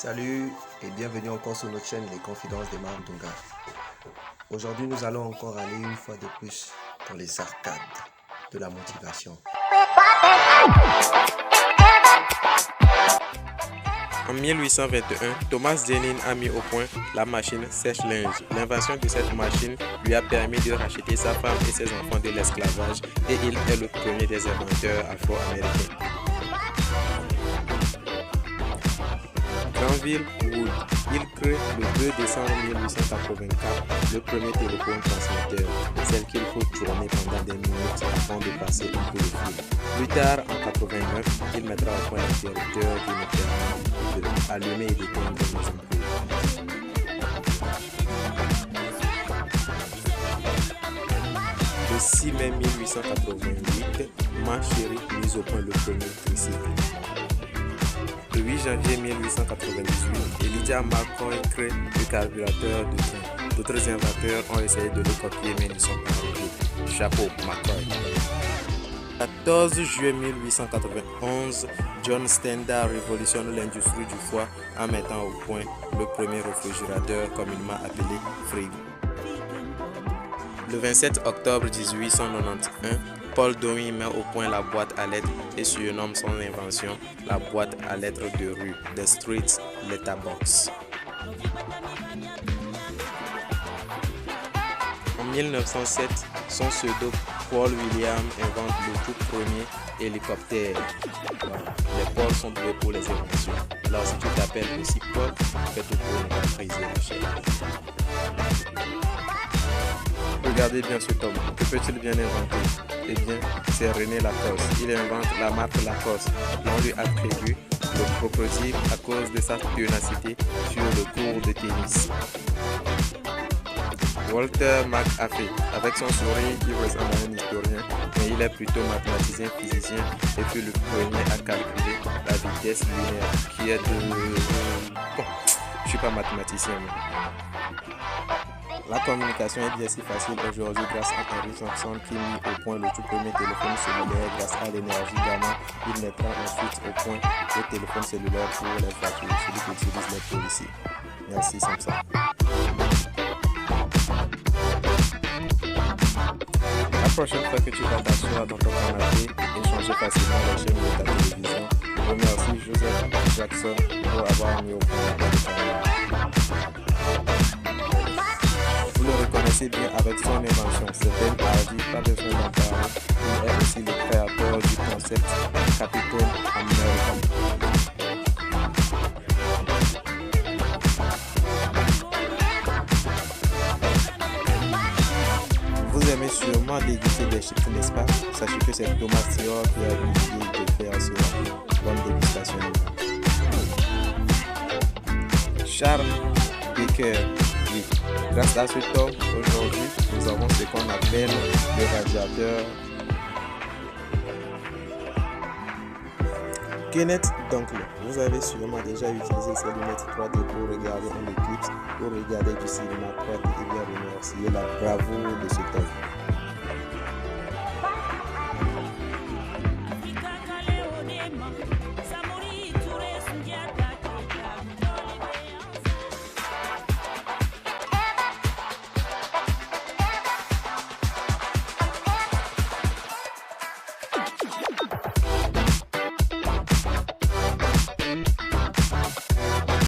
Salut et bienvenue encore sur notre chaîne Les Confidences des Mandunga. Aujourd'hui, nous allons encore aller une fois de plus dans les arcades de la motivation. En 1821, Thomas Jennings a mis au point la machine sèche-linge. L'invention de cette machine lui a permis de racheter sa femme et ses enfants de l'esclavage et il est le premier des inventeurs afro-américains. Granville Wood, il crée le 2 décembre 1884 le premier téléphone transmetteur, celle qu'il faut tourner pendant des minutes avant de passer un coup de fil. Plus tard, en 89, il mettra au point l'interrupteur qui nous permet d'allumer et d'éteindre nos ampoules. Le 6 mai 1888, ma chérie mise au point le premier tricycle. Le 8 janvier 1898, Elijah McCoy crée le carburateur de train. D'autres inventeurs ont essayé de le copier mais ne sont pas arrivés. Chapeau, McCoy. 14 juillet 1891, John Stendhal révolutionne l'industrie du foie en mettant au point le premier réfrigérateur communément appelé frigo. Le 27 octobre 1891, Paul Dowie met au point la boîte à lettres et surnomme son invention la boîte à lettres de rue, The Street Letterbox. En 1907, son pseudo Paul William invente le tout premier hélicoptère. Les Pauls sont doués pour les inventions. Alors si tu t'appelles aussi Paul, fais tout pour ne pas briser la chaîne. Regardez bien cet homme, que peut-il bien inventer? Eh bien, c'est René Lacoste. Il invente la marque Lacoste. On lui attribue le prototype à cause de sa ténacité sur le court de tennis. Walter McAfee, avec son sourire, il ressemble à un historien, mais il est plutôt mathématicien, physicien et fut le premier à calculer la vitesse lunaire qui est de... Bon, je suis pas mathématicien, mais... La communication est bien si facile aujourd'hui grâce à Henry Johnson qui mit au point le tout premier téléphone cellulaire grâce à l'énergie gamma. Il mettra ensuite au point le téléphone cellulaire pour les voitures, celui qu'utilisent les policiers. Merci Samsa. La prochaine fois que tu vas t'asseoir dans ton canapé et changer facilement la chaîne de ta télévision, remercie Joseph Jackson pour avoir mis au point la caméra. Vous le reconnaissez bien avec son invention, c'est Ben Hardy, pas besoin d'en parler. Il est aussi le créateur du concept Captain America. Vous aimez sûrement déguster des chips, n'est-ce pas? Sachez que c'est Thomas Thior qui a eu l'idée de faire cela. Bonne dégustation. Charles Baker. Oui. Grâce à ce homme, aujourd'hui, nous avons ce qu'on appelle le radiateur. Kenneth Dunkley, vous avez sûrement déjà utilisé ces lunettes 3D pour regarder un éclipse, pour regarder du cinéma 3D et bien remercier la bravoure de cet homme.